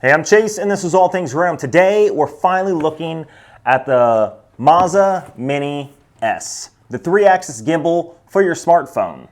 Hey, I'm Chase, and this is All Things Room. Today, we're finally looking at the Moza Mini S, the 3-axis gimbal for your smartphone.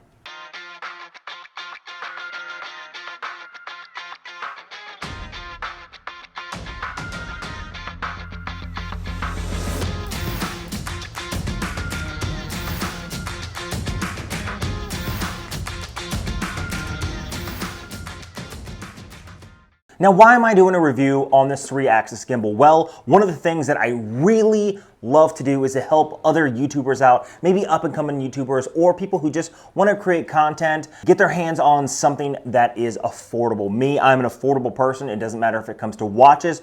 Now, why am I doing a review on this 3-axis gimbal? Well, one of the things that I really love to do is to help other YouTubers out, maybe up-and-coming YouTubers or people who just want to create content, get their hands on something that is affordable. Me, I'm an affordable person. It doesn't matter if it comes to watches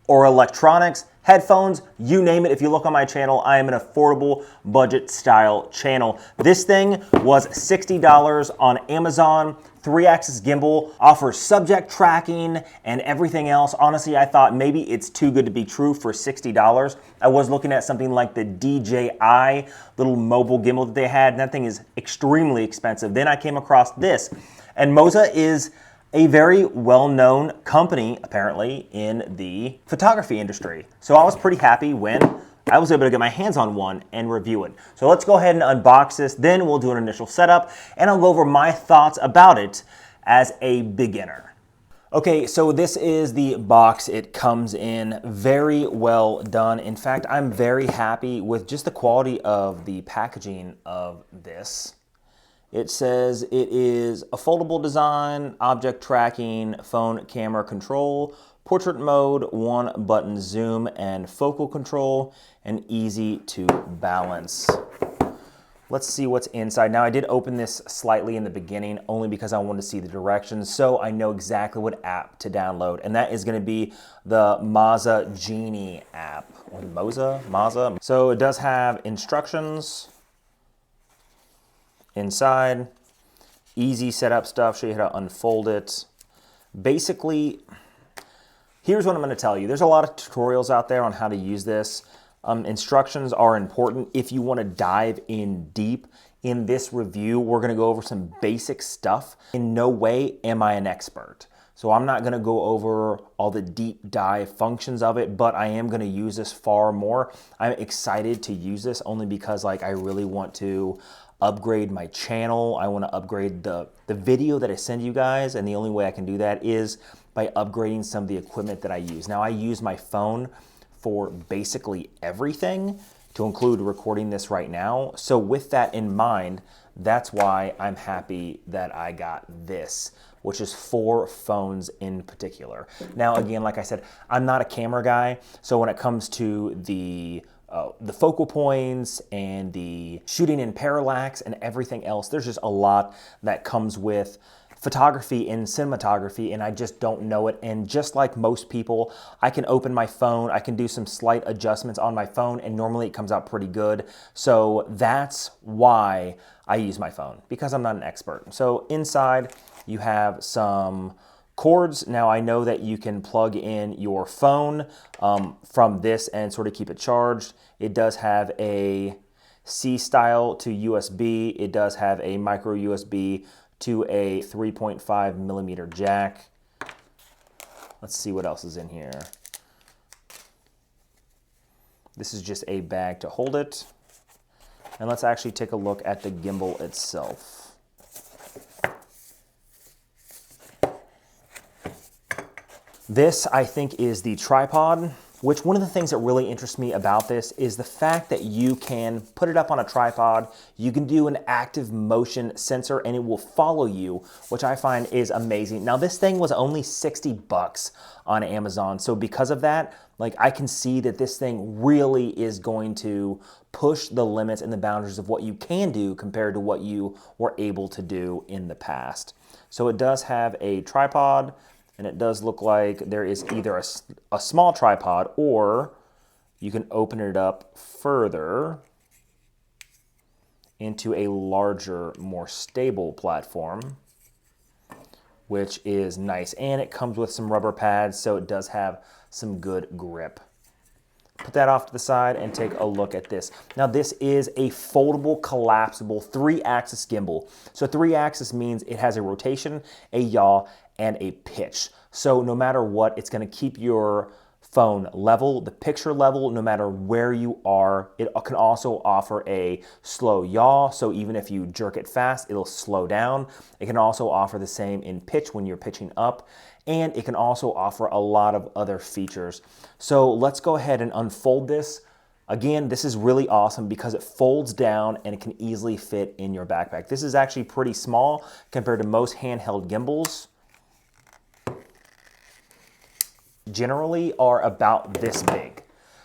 or electronics, headphones, you name it. If you look on my channel, I am an affordable budget style channel. This thing was $60 on Amazon. 3-axis gimbal, offers subject tracking and everything else. Honestly, I thought maybe it's too good to be true for $60. I was looking at something like the DJI little mobile gimbal that they had, and that thing is extremely expensive. Then I came across this, and Moza is a very well-known company, apparently, in the photography industry. So I was pretty happy when I was able to get my hands on one and review it. So let's go ahead and unbox this, then we'll do an initial setup, and I'll go over my thoughts about it as a beginner. Okay, so this is the box it comes in. Very well done. In fact, I'm very happy with just the quality of the packaging of this. It says it is a foldable design, object tracking, phone camera control, portrait mode, 1-button zoom and focal control, and easy to balance. Let's see what's inside. Now, I did open this slightly in the beginning only because I wanted to see the directions so I know exactly what app to download, and that is going to be the Moza Genie app. Or Moza? So it does have instructions inside, easy setup stuff, show you how to unfold it. Basically, here's what I'm going to tell you. There's a lot of tutorials out there on how to use this. Instructions are important if you want to dive in deep. In this review, we're going to go over some basic stuff. In no way am I an expert. So I'm not going to go over all the deep dive functions of it, but I am going to use this far more. I'm excited to use this only because I really want to upgrade my channel. I want to upgrade the video that I send you guys, and the only way I can do that is by upgrading some of the equipment that I use. Now, I use my phone for basically everything, to include recording this right now. So with that in mind, that's why I'm happy that I got this, which is 4 phones in particular. Now, again, like I said, I'm not a camera guy, so when it comes to the focal points and the shooting in parallax and everything else, there's just a lot that comes with photography and cinematography, and I just don't know it. And just like most people, I can open my phone, I can do some slight adjustments on my phone, and normally it comes out pretty good. So that's why I use my phone, because I'm not an expert. So inside you have some cords. Now, I know that you can plug in your phone from this and sort of keep it charged. It does have a C style to USB. It does have a micro USB to a 3.5 millimeter jack. Let's see what else is in here. This is just a bag to hold it. And let's actually take a look at the gimbal itself. This, I think, is the tripod, which one of the things that really interests me about this is the fact that you can put it up on a tripod, you can do an active motion sensor, and it will follow you, which I find is amazing. Now, this thing was only 60 bucks on Amazon, so because of that, I can see that this thing really is going to push the limits and the boundaries of what you can do compared to what you were able to do in the past. So it does have a tripod, and it does look like there is either a small tripod, or you can open it up further into a larger, more stable platform, which is nice. And it comes with some rubber pads, so it does have some good grip. Put that off to the side and take a look at this. Now, this is a foldable, collapsible 3-axis gimbal. So 3-axis means it has a rotation, a yaw, and a pitch. So no matter what, it's gonna keep your phone level, the picture level, no matter where you are. It can also offer a slow yaw, so even if you jerk it fast, it'll slow down. It can also offer the same in pitch when you're pitching up, and it can also offer a lot of other features. So let's go ahead and unfold this. Again, this is really awesome because it folds down and it can easily fit in your backpack. This is actually pretty small compared to most handheld gimbals. Generally are about this big.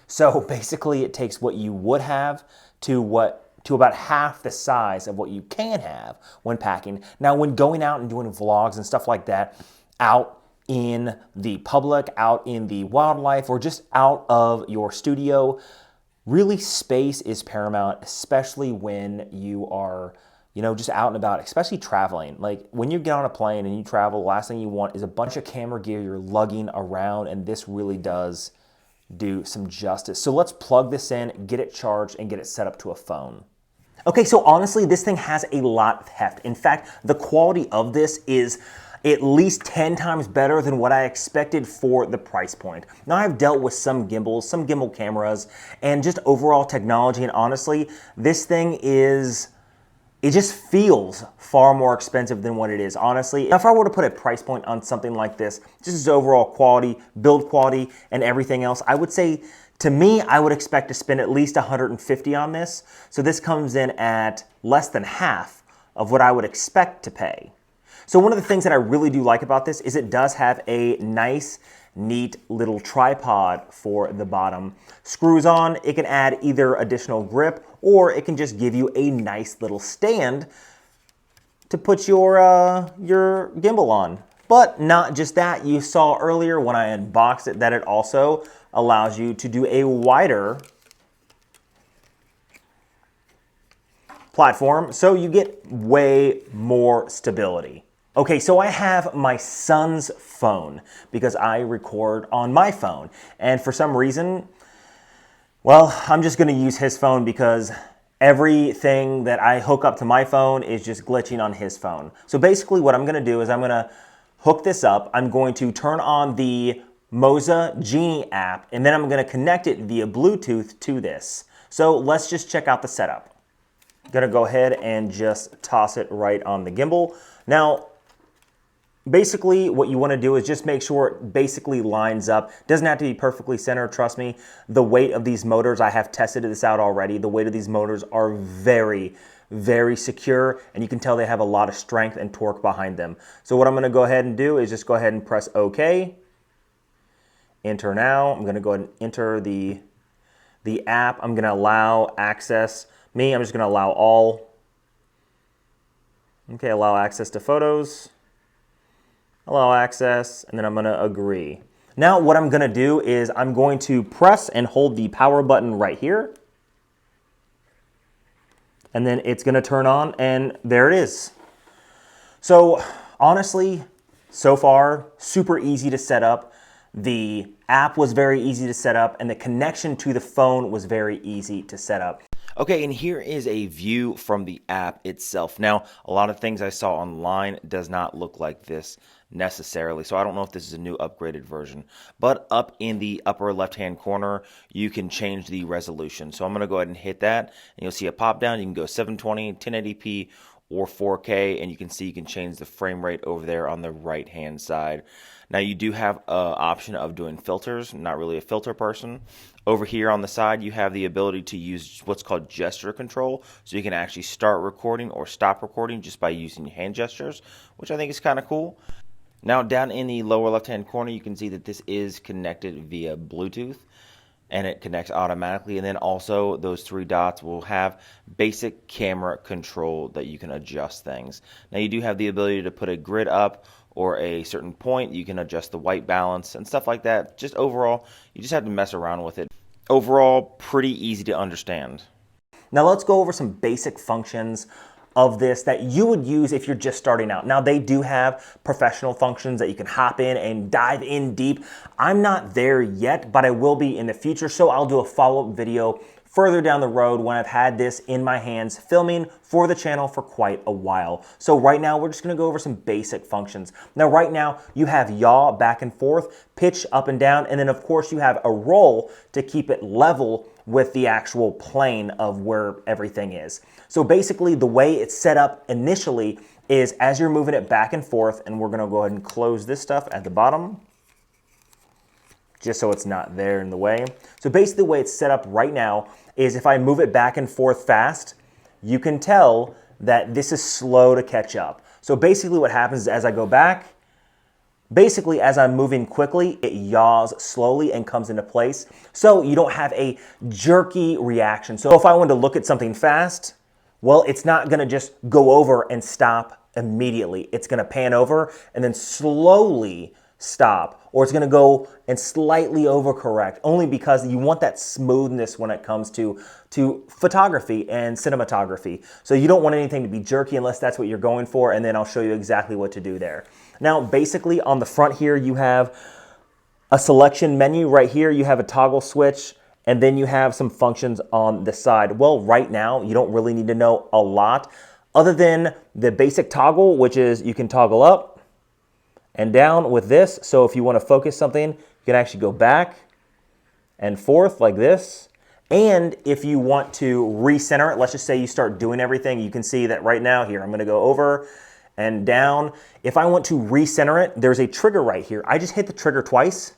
So basically it takes what you would have to about half the size of what you can have when packing. Now when going out and doing vlogs and stuff like that, out in the public, out in the wildlife, or just out of your studio, really space is paramount, especially when you are just out and about, especially traveling. Like when you get on a plane and you travel, the last thing you want is a bunch of camera gear you're lugging around, and this really does do some justice. So let's plug this in, get it charged, and get it set up to a phone. Okay, so honestly, this thing has a lot of heft. In fact, the quality of this is at least 10 times better than what I expected for the price point. Now I've dealt with some gimbals, some gimbal cameras, and just overall technology, and honestly, this thing it just feels far more expensive than what it is, honestly. If I were to put a price point on something like this, just as overall quality, build quality, and everything else, I would say, to me, I would expect to spend at least $150 on this. So this comes in at less than half of what I would expect to pay. So one of the things that I really do like about this is it does have a nice, neat little tripod for the bottom. Screws on, it can add either additional grip or it can just give you a nice little stand to put your gimbal on. But not just that, you saw earlier when I unboxed it that it also allows you to do a wider platform, so you get way more stability. Okay, so I have my son's phone because I record on my phone. And for some reason, well, I'm just gonna use his phone because everything that I hook up to my phone is just glitching on his phone. So basically what I'm gonna do is I'm gonna hook this up. I'm going to turn on the Moza Genie app, and then I'm gonna connect it via Bluetooth to this. So let's just check out the setup. I'm gonna go ahead and just toss it right on the gimbal. Now, basically, what you want to do is just make sure it basically lines up. Doesn't have to be perfectly centered, trust me. The weight of these motors, I have tested this out already. The weight of these motors are very, very secure, and you can tell they have a lot of strength and torque behind them. So what I'm going to go ahead and do is just go ahead and press OK. Enter now. I'm going to go ahead and enter the app. I'm going to allow access. I'm just going to allow all. Okay, allow access to photos. Allow access, and then I'm gonna agree. Now what I'm gonna do is I'm going to press and hold the power button right here. And then it's gonna turn on, and there it is. So honestly, so far, super easy to set up. The app was very easy to set up, and the connection to the phone was very easy to set up. Okay, and here is a view from the app itself. Now, a lot of things I saw online does not look like this necessarily, so I don't know if this is a new upgraded version. But up in the upper left-hand corner, you can change the resolution. So I'm going to go ahead and hit that, and you'll see a pop-down. You can go 720, 1080p, or 4K, and you can see you can change the frame rate over there on the right-hand side. Now, you do have an option of doing filters. I'm not really a filter person. Over here on the side, you have the ability to use what's called gesture control. So you can actually start recording or stop recording just by using hand gestures, which I think is kind of cool. Now, down in the lower left-hand corner, you can see that this is connected via Bluetooth, and it connects automatically. And then also, those three dots will have basic camera control that you can adjust things. Now, you do have the ability to put a grid up or a certain point. You can adjust the white balance and stuff like that. Just overall, you just have to mess around with it. Overall, pretty easy to understand. Now let's go over some basic functions of this that you would use if you're just starting out. Now, they do have professional functions that you can hop in and dive in deep. I'm not there yet, but I will be in the future, so I'll do a follow-up video further down the road when I've had this in my hands filming for the channel for quite a while. So right now, we're just gonna go over some basic functions. Now, right now, you have yaw back and forth, pitch up and down, and then of course you have a roll to keep it level with the actual plane of where everything is. So basically, the way it's set up initially is as you're moving it back and forth, and we're gonna go ahead and close this stuff at the bottom, just so it's not there in the way. So basically the way it's set up right now is if I move it back and forth fast, you can tell that this is slow to catch up. So basically what happens is as I go back, basically as I'm moving quickly, it yaws slowly and comes into place. So you don't have a jerky reaction. So if I wanted to look at something fast, well, it's not gonna just go over and stop immediately. It's gonna pan over and then slowly stop, or it's gonna go and slightly overcorrect, only because you want that smoothness when it comes to photography and cinematography. So you don't want anything to be jerky unless that's what you're going for, and then I'll show you exactly what to do there. Now, basically on the front here, you have a selection menu. Right here, you have a toggle switch, and then you have some functions on the side. Well, right now, you don't really need to know a lot other than the basic toggle, which is you can toggle up and down with this. So if you want to focus something, you can actually go back and forth like this. And if you want to recenter it, let's just say you start doing everything, you can see that right now here, I'm going to go over and down. If I want to recenter it, there's a trigger right here. I just hit the trigger twice,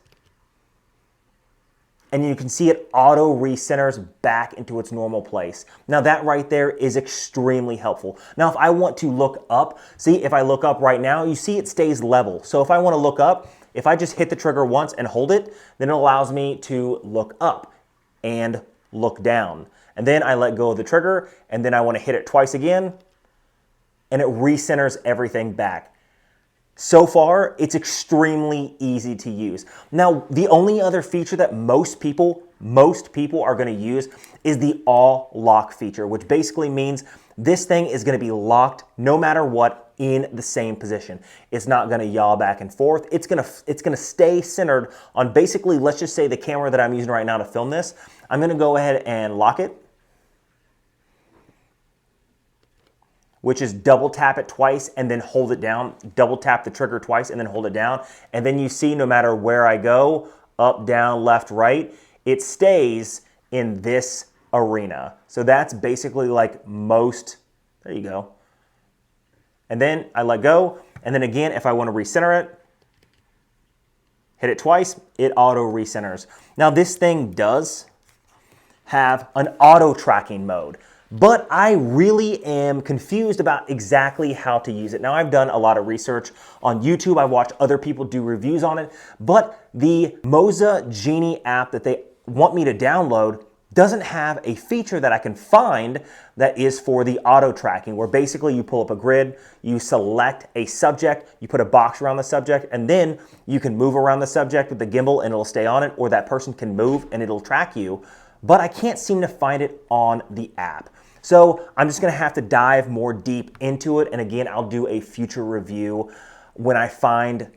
and you can see it auto recenters back into its normal place. Now that right there is extremely helpful. Now if I want to look up, see if I look up right now, you see it stays level. So if I want to look up, if I just hit the trigger once and hold it, then it allows me to look up and look down. And then I let go of the trigger, and then I want to hit it twice again, and it recenters everything back. So far, it's extremely easy to use. Now, the only other feature that most people are gonna use is the all lock feature, which basically means this thing is gonna be locked no matter what in the same position. It's not gonna yaw back and forth. It's gonna stay centered on basically, let's just say the camera that I'm using right now to film this. I'm gonna go ahead and lock it, which is double tap it twice and then hold it down, double tap the trigger twice and then hold it down. And then you see no matter where I go, up, down, left, right, it stays in this arena. So that's basically like most, there you go. And then I let go. And then again, if I want to recenter it, hit it twice, it auto recenters. Now this thing does have an auto tracking mode, but I really am confused about exactly how to use it. Now, I've done a lot of research on YouTube. I've watched other people do reviews on it, but the Moza Genie app that they want me to download doesn't have a feature that I can find that is for the auto tracking, where basically you pull up a grid, you select a subject, you put a box around the subject, and then you can move around the subject with the gimbal and it'll stay on it, or that person can move and it'll track you. But I can't seem to find it on the app. So I'm just gonna have to dive more deep into it. And again, I'll do a future review when I find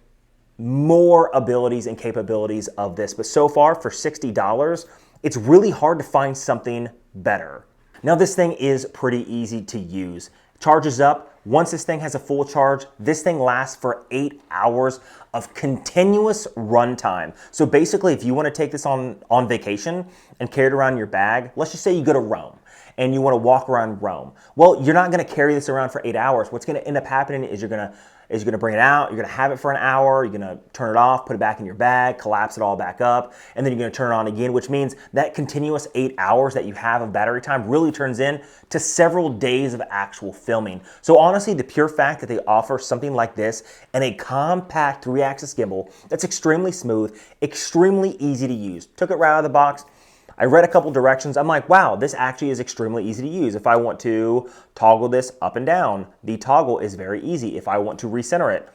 more abilities and capabilities of this. But so far, for $60, it's really hard to find something better. Now this thing is pretty easy to use. Charges up. Once this thing has a full charge, this thing lasts for 8 hours of continuous runtime. So basically, if you want to take this on vacation and carry it around in your bag, let's just say you go to Rome and you want to walk around Rome. Well, you're not going to carry this around for 8 hours. What's going to end up happening is you're going to bring it out, you're going to have it for an hour, you're going to turn it off, put it back in your bag, collapse it all back up, and then you're going to turn it on again, which means that continuous 8 hours that you have of battery time really turns in to several days of actual filming. So honestly, the pure fact that they offer something like this and a compact 3-axis gimbal that's extremely smooth, extremely easy to use. Took it right out of the box. I read a couple directions. I'm like, wow, this actually is extremely easy to use. If I want to toggle this up and down, the toggle is very easy. If I want to recenter it,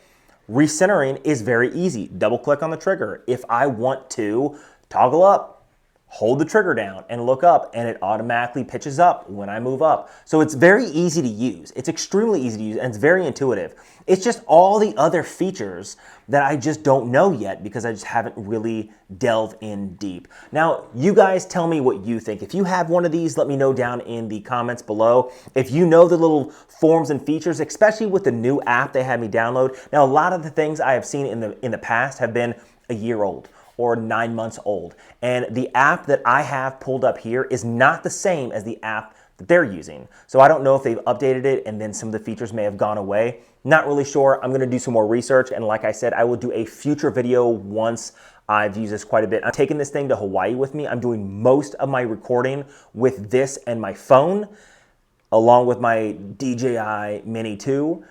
recentering is very easy. Double click on the trigger. If I want to toggle up, hold the trigger down and look up, and it automatically pitches up when I move up. So it's very easy to use. It's extremely easy to use, and it's very intuitive. It's just all the other features that I just don't know yet because I just haven't really delved in deep. Now, you guys tell me what you think. If you have one of these, let me know down in the comments below. If you know the little forms and features, especially with the new app they had me download. Now, a lot of the things I have seen in the past have been a year old or 9 months old. And the app that I have pulled up here is not the same as the app that they're using. So I don't know if they've updated it and then some of the features may have gone away. Not really sure. I'm gonna do some more research, and like I said, I will do a future video once I've used this quite a bit. I'm taking this thing to Hawaii with me. I'm doing most of my recording with this and my phone, along with my DJI Mini 2.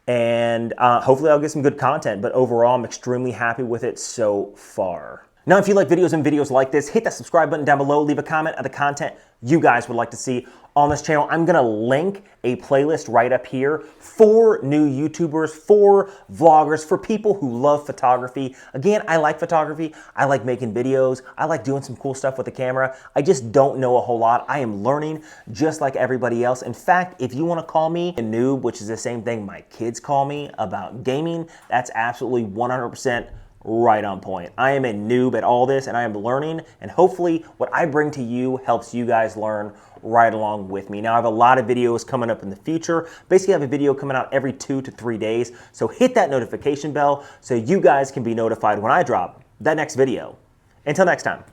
And hopefully I'll get some good content, but overall I'm extremely happy with it so far. Now, if you like videos like this, hit that subscribe button down below, leave a comment on the content you guys would like to see on this channel. I'm gonna link a playlist right up here for new YouTubers, for vloggers, for people who love photography. Again, I like photography. I like making videos. I like doing some cool stuff with the camera. I just don't know a whole lot. I am learning just like everybody else. In fact, if you wanna call me a noob, which is the same thing my kids call me about gaming, that's absolutely 100% right on point. I am a noob at all this, and I am learning, and hopefully what I bring to you helps you guys learn right along with me. Now, I have a lot of videos coming up in the future. Basically, I have a video coming out every 2 to 3 days, so hit that notification bell so you guys can be notified when I drop that next video. Until next time.